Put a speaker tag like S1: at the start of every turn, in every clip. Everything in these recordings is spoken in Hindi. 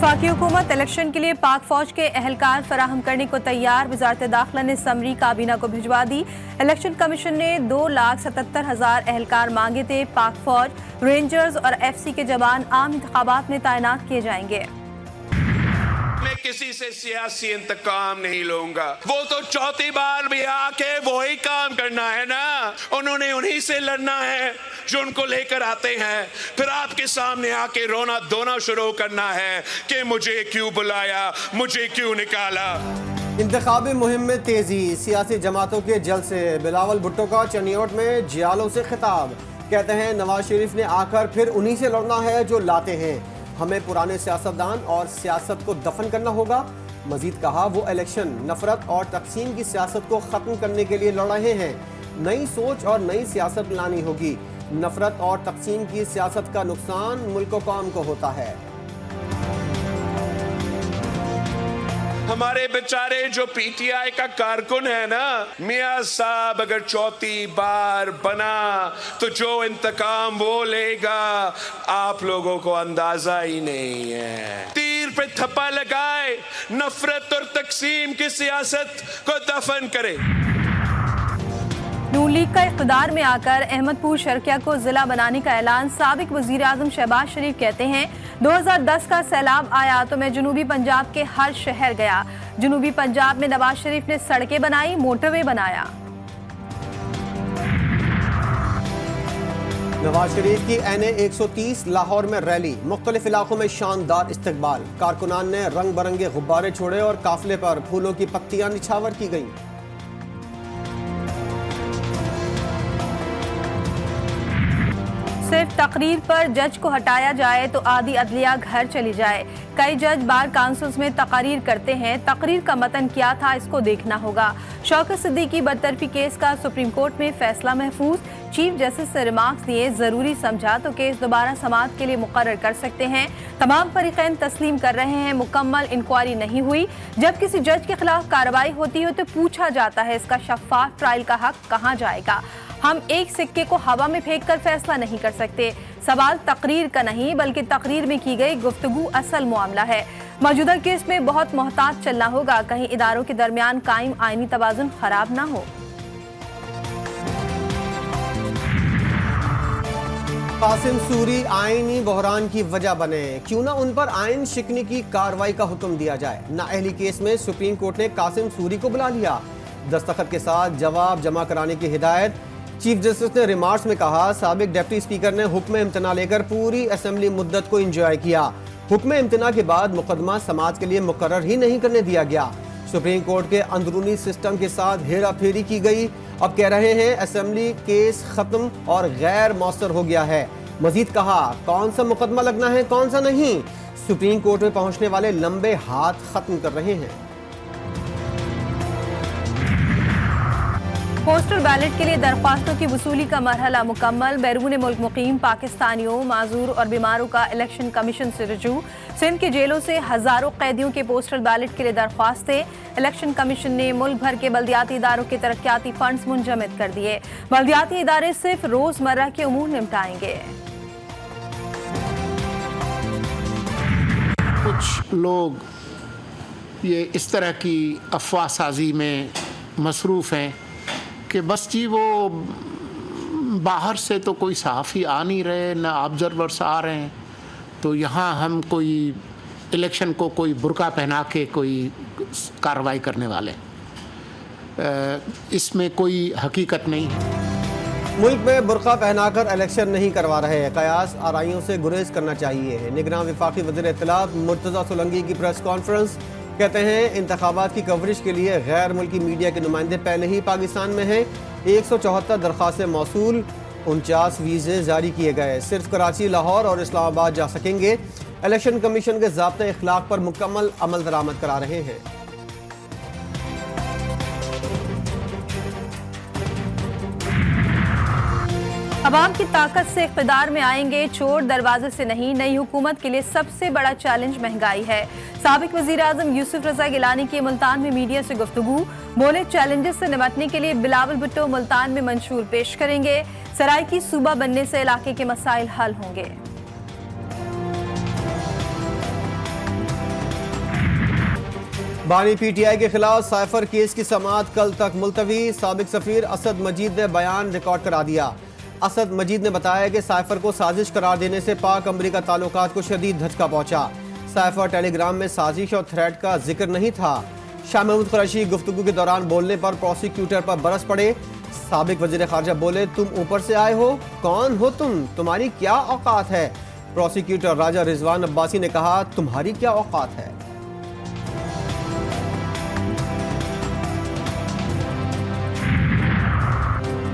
S1: वफाकी हुकूमत इलेक्शन के लिए पाक फौज के अहलकार फराहम करने को तैयार। वजारत दाखिला ने समरी काबीना को भिजवा दी। इलेक्शन कमीशन ने 2,77,000 अहलकार मांगे थे। पाक फौज, रेंजर्स और FC के जवान आम इंतखाबात में तैनात किए जाएंगे।
S2: मैं किसी से सियासी इंतकाम नहीं लूंगा। वो तो चौथी बार भी आके वही काम करना है ना। उन्होंने उन्हीं से लड़ना है जो उनको लेकर आते हैं, फिर आपके सामने आके रोना धोना शुरू करना है कि मुझे क्यों बुलाया, मुझे क्यों निकाला।
S3: इंतखाबी मुहिम में तेजी, सियासी जमातों के जलसे। बिलावल भुट्टो का चनियोट में जियालों से खिताब, कहते हैं नवाज शरीफ ने आकर फिर उन्हीं से लड़ना है जो लाते हैं। हमें पुराने सियासतदान और सियासत को दफन करना होगा। मजीद कहा, वो इलेक्शन नफरत और तकसीम की सियासत को ख़त्म करने के लिए लड़ रहे हैं। नई सोच और नई सियासत लानी होगी। नफरत और तकसीम की सियासत का नुकसान मुल्क व कौम को होता है।
S2: हमारे बेचारे जो PTI का कारकुन है ना, मियां साहब अगर चौथी बार बना तो जो इंतकाम वो लेगा आप लोगों को अंदाजा ही नहीं है। तीर पे थप्पा लगाए, नफरत और तकसीम की सियासत को दफन करे।
S1: नून लीग का इक़्तिदार में आकर अहमदपुर शर्किया को जिला बनाने का ऐलान। साबिक वज़ीर आज़म शहबाज शरीफ कहते हैं 2010 का सैलाब आया तो मैं जनूबी पंजाब के हर शहर गया। जनूबी पंजाब में नवाज शरीफ ने सड़कें बनाई, मोटरवे बनाया।
S3: नवाज शरीफ की NA 130 लाहौर में रैली, मुख्तलिफ इलाकों में शानदार इस्तकबाल। कारकुनान ने रंग बिरंगे गुब्बारे छोड़े और काफिले पर फूलों की पत्तियां निछावर की गईं।
S1: सिर्फ तकरीर पर जज को हटाया जाए तो आधी अदलिया घर चली जाए। कई जज बार काउंसिल्स में तकरीर करते हैं, तकरीर का मतन क्या था इसको देखना होगा। शौकत सिद्दीकी बरतरफी केस का सुप्रीम कोर्ट में फैसला महफूज। चीफ जस्टिस से रिमार्क्स दिए, जरूरी समझा तो केस दोबारा समाअत के लिए मुकर्रर कर सकते हैं। तमाम फरीकैन तस्लीम कर रहे हैं मुकम्मल इंक्वायरी नहीं हुई। जब किसी जज के खिलाफ कार्रवाई होती है तो पूछा जाता है इसका शफाफ ट्रायल का हक कहाँ जाएगा। हम एक सिक्के को हवा में फेंक कर फैसला नहीं कर सकते। सवाल तकरीर का नहीं बल्कि तकरीर में की गई गुफ्तगू असल मामला है। मौजूदा केस में बहुत मोहतात चलना होगा, कहीं इदारों के दरमियान कायम आईनी तवाज़ुन खराब ना हो।
S3: कासिम सूरी आईनी बहरान की वजह बने, क्यों ना उन पर आइन शिकनी की कार्रवाई का हुक्म दिया जाए। नाअहली केस में सुप्रीम कोर्ट ने कासिम सूरी को बुला लिया। दस्तखत के साथ जवाब जमा कराने की हिदायत। चीफ जस्टिस ने रिमार्क्स में कहा, साबिक डिप्टी स्पीकर ने हुक्म इम्तना लेकर पूरी असेंबली मुद्दत को इंजॉय किया। हुक्म इम्तना के बाद मुकदमा समाअत के लिए मुकर्रर ही नहीं करने दिया गया। सुप्रीम कोर्ट के अंदरूनी सिस्टम के साथ हेरा फेरी की गई। अब कह रहे हैं असेंबली केस खत्म और गैर मौसर हो गया है। मजीद कहा, कौन सा मुकदमा लगना है कौन सा नहीं, सुप्रीम कोर्ट में पहुंचने वाले लंबे हाथ खत्म कर रहे हैं।
S1: पोस्टल बैलेट के लिए दरख्वास्तों की वसूली का मरहला मुकम्मल। बैरून मुल्क मुकीम पाकिस्तानियों, माजूर और बीमारों का इलेक्शन कमीशन से रजू। सिंध की जेलों से हजारों कैदियों के पोस्टल बैलेट के लिए दरख्वास्तें। इलेक्शन कमीशन ने मुल्क भर के बल्दियाती इदारों के तरक्याती फंड्स मुंजमद कर दिए। बल्दियाती इदारे सिर्फ रोजमर्रा के उमूर निपटाएंगे।
S4: कुछ लोग ये इस तरह की अफवाह साजी में मसरूफ़ हैं कि बस जी वो बाहर से तो कोई सहाफ़ी आ नहीं रहे, ना ऑब्जर्वर्स आ रहे हैं, तो यहाँ हम कोई इलेक्शन को कोई बुर्का पहना के कोई कार्रवाई करने वाले। इसमें कोई हकीकत नहीं है।
S3: मुल्क में बुर्का पहनाकर इलेक्शन नहीं करवा रहे, कयास आराइयों से गुरेज करना चाहिए। निगरान वफाकी वज़ीर इत्तलात मुर्तज़ा सोलंकी की प्रेस कॉन्फ्रेंस, कहते हैं इंतखाबात की कवरेज के लिए गैर मुल्की मीडिया के नुमाइंदे पहले ही पाकिस्तान में हैं। 174 दरख्वास्तें मौसूल, 49 वीज़े जारी किए गए। सिर्फ कराची, लाहौर और इस्लामाबाद जा सकेंगे। इलेक्शन कमीशन के ज़ाब्ते इखलाक पर मुकम्मल अमल दरामद करा रहे हैं।
S1: अवाम की ताकत से इक़्तिदार में आएंगे, चोर दरवाजे से नहीं। नई हुकूमत के लिए सबसे बड़ा चैलेंज महंगाई है। साबिक वज़ीर आज़म यूसुफ रज़ा गिलानी की मुल्तान में मीडिया से गुफ्तगू, बोले चैलेंजेस से निपटने के लिए बिलावल भुट्टो मुल्तान में मंशूर पेश करेंगे। सराय की सूबा बनने से इलाके के मसाइल हल होंगे।
S3: बानी पीटीआई के खिलाफ साइफर केस की समाअत कल तक मुलतवी। साबिक सफीर असद मजीद ने बयान रिकॉर्ड करा दिया। असद मजीद ने बताया कि साइफर को साजिश करार देने से पाक अमरीका ताल्लुकात को शदीद धचका पहुंचा। साइफर टेलीग्राम में साजिश और थ्रेट का जिक्र नहीं था। शाह महमूद कुरैशी गुफ्तगू के दौरान बोलने पर प्रोसिक्यूटर पर बरस पड़े। साबिक वजीर खारजा बोले, तुम ऊपर से आए हो, कौन हो तुम, तुम्हारी क्या औकात है। प्रोसिक्यूटर राजा रिजवान अब्बासी ने कहा, तुम्हारी क्या औकात है।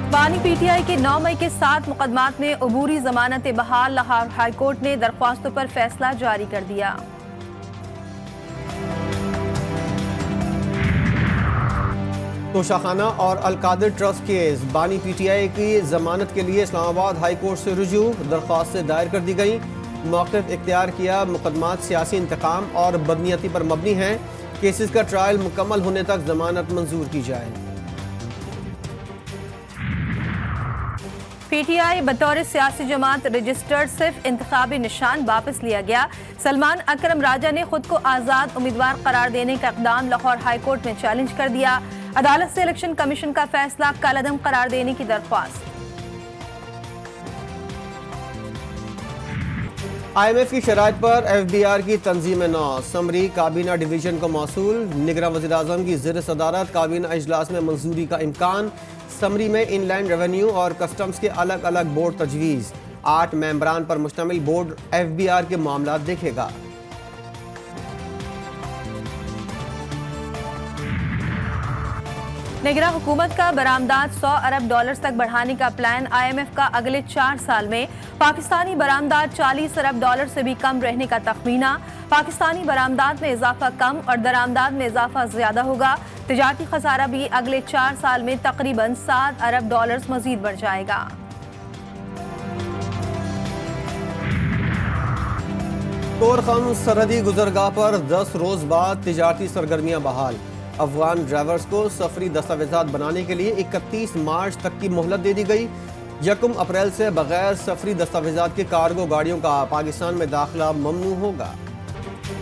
S1: बानी पीटीआई के 9 मई के 7 मुकदमात में अबूरी जमानत बहाल। लाहौर हाईकोर्ट ने दरख्वास्तों पर फैसला जारी कर दिया।
S3: तोशाखाना और अलकादिर ट्रस्ट केस। बानी पीटीआई की जमानत के लिए इस्लामाबाद हाई कोर्ट से रुजू। दरख्वास्त दायर कर दी गई। मौक़िफ़ इख्तियार किया, मुकदमात सियासी इंतकाम और बदनीयती पर मबनी हैं। केसेस का ट्रायल मुकम्मल होने तक जमानत मंजूर की जाए।
S1: पीटीआई बतौर सियासी जमात रजिस्टर्ड, सिर्फ इंतखाबी निशान वापस लिया गया। सलमान अकरम राजा ने खुद को आज़ाद उम्मीदवार करार देने का इक़दाम लाहौर हाई कोर्ट में चैलेंज कर दिया। अदालत से इलेक्शन कमीशन का फैसला कलअदम करार देने की दरख्वास्त।
S3: IMF की शराइत पर FBR की तंजीम नौ। समरी काबीना डिवीजन को मौसूल। निगरान वज़ीर आज़म की ज़ेर सदारत काबीना इजलास में मंजूरी का इम्कान। समरी में इनलैंड रेवेन्यू और कस्टम्स के अलग अलग बोर्ड तजवीज़। 8 मेंबरान पर मुश्तमिल बोर्ड FBR के मामला देखेगा।
S1: निगरान हुकूमत का बरामदात $100 अरब तक बढ़ाने का प्लान। IMF का अगले 4 साल में पाकिस्तानी बरामदात $40 अरब से भी कम रहने का तखमीना। पाकिस्तानी बरामदात में इजाफा कम और दरामदात में इजाफा ज्यादा होगा। तिजारती खसारा भी अगले 4 साल में तकरीबन $7 अरब मजीद बढ़ जाएगा।
S3: तोरखम सरहदी गुजरगाह पर 10 रोज बाद तिजारती सरगर्मियां बहाल। अफगान ड्राइवर्स को सफरी दस्तावेजात बनाने के लिए 31 मार्च तक की मोहलत दे दी गई। 1 अप्रैल से बगैर सफरी दस्तावेजात के कार्गो गाड़ियों का पाकिस्तान में दाखिला ममनू होगा।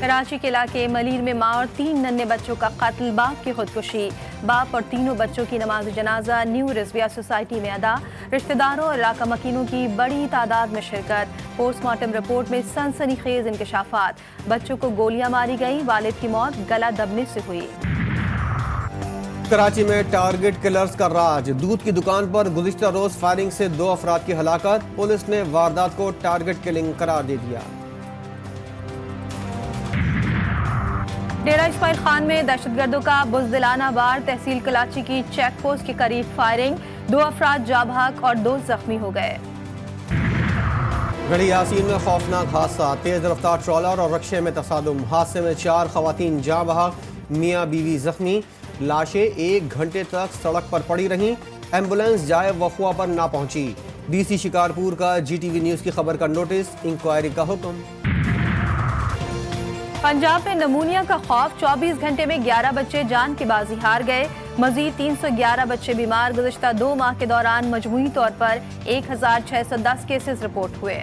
S1: कराची के इलाके मलीर में मां और 3 नन्हे बच्चों का कत्ल, बाप की खुदकुशी। बाप और तीनों बच्चों की नमाज जनाजा न्यू रिजविया सोसाइटी में अदा। रिश्तेदारों और इलाका मकीनों की बड़ी तादाद में शिरकत। पोस्टमार्टम रिपोर्ट में सनसनीखेज इंकशाफात। बच्चों को गोलियां मारी गई, वालिद की मौत गला दबने से हुई।
S3: कराची में टारगेट किलर्स का राज। दूध की दुकान पर गुज़िश्ता रोज फायरिंग से 2 अफराद की हलाकत। पुलिस ने वारदात को टारगेट किलिंग करार दे दिया।
S1: डेरा इस्माइल खान में दहशतगर्दों का बुज़दिलाना वार। तहसील कराची की चेक पोस्ट के करीब फायरिंग। 2 अफराद जाँ बहक और 2 जख्मी हो गए।
S3: गढ़ी यासीन में खौफनाक हादसा। तेज रफ्तार ट्रॉलर और रक्शे में तसादुम। हादसे में 4 खवातीन जाँ बहक, मियाँ बीवी जख्मी। लाशें 1 घंटे तक सड़क पर पड़ी रहीं। एम्बुलेंस जाए वक़ुआ पर ना पहुंची। DC शिकारपुर का GTV न्यूज़ की खबर का नोटिस, इंक्वायरी का हुक्म।
S1: पंजाब में नमूनिया का खौफ। 24 घंटे में 11 बच्चे जान की बाजी हार गए। मजीद 311 बच्चे बीमार। गुज़िश्ता 2 माह के दौरान मजमूई तौर पर 1610 केसेस रिपोर्ट हुए।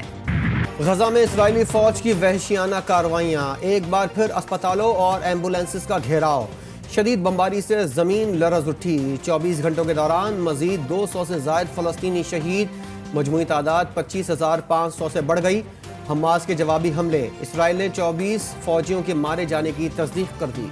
S3: गजा में इजरायली फौज की वहशियाना कार्रवाइयाँ। एक बार फिर अस्पतालों और एम्बुलेंसेस का घेराव। शदीद बमबारी से जमीन लरज उठी। 24 घंटों के दौरान मजीद 200 से जायद फलस्तीनी शहीद। मजमूई तादाद 25,500 से बढ़ गई। हमास के जवाबी हमले। इसराइल ने 24 फौजियों के मारे जाने की तस्दीक कर दी।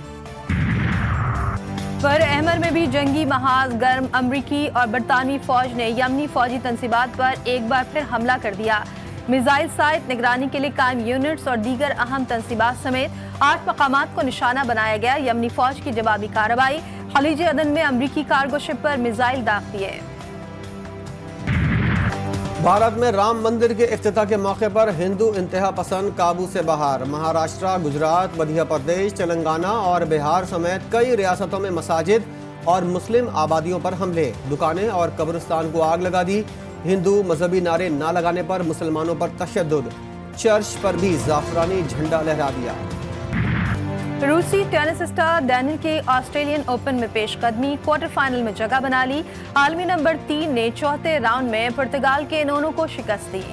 S1: पर अहमर में भी जंगी महाज गर्म। अमरीकी और बरतानवी फौज ने यमनी फौजी तंसीबात पर एक बार फिर हमला कर दिया। मिसाइल साइट, निगरानी के लिए कायम यूनिट्स और दीगर अहम तंसीबात समेत 8 मकामात को निशाना बनाया गया। यमनी फौज की जवाबी कार्रवाई। खलीज अदन में अमरीकी कार्गो शिप पर मिसाइल दाग दिए।
S3: भारत में राम मंदिर के इफ्तिताह के मौके पर हिंदू इंतहा पसंद काबू से बाहर। महाराष्ट्र, गुजरात, मध्य प्रदेश, तेलंगाना और बिहार समेत कई रियासतों में मसाजिद और मुस्लिम आबादियों पर हमले। दुकानें और कब्रिस्तान को आग लगा दी। हिंदू मजहबी नारे ना लगाने पर मुसलमानों पर तशद्दुद। चर्च पर भी जाफरानी झंडा लहरा दिया।
S1: रूसी टेनिस स्टार डैनियल के ऑस्ट्रेलियन ओपन में पेशकदमी। क्वार्टर फाइनल में जगह बना ली। आलमी नंबर 3 ने चौथे राउंड में पुर्तगाल के नोनो को शिकस्त दी।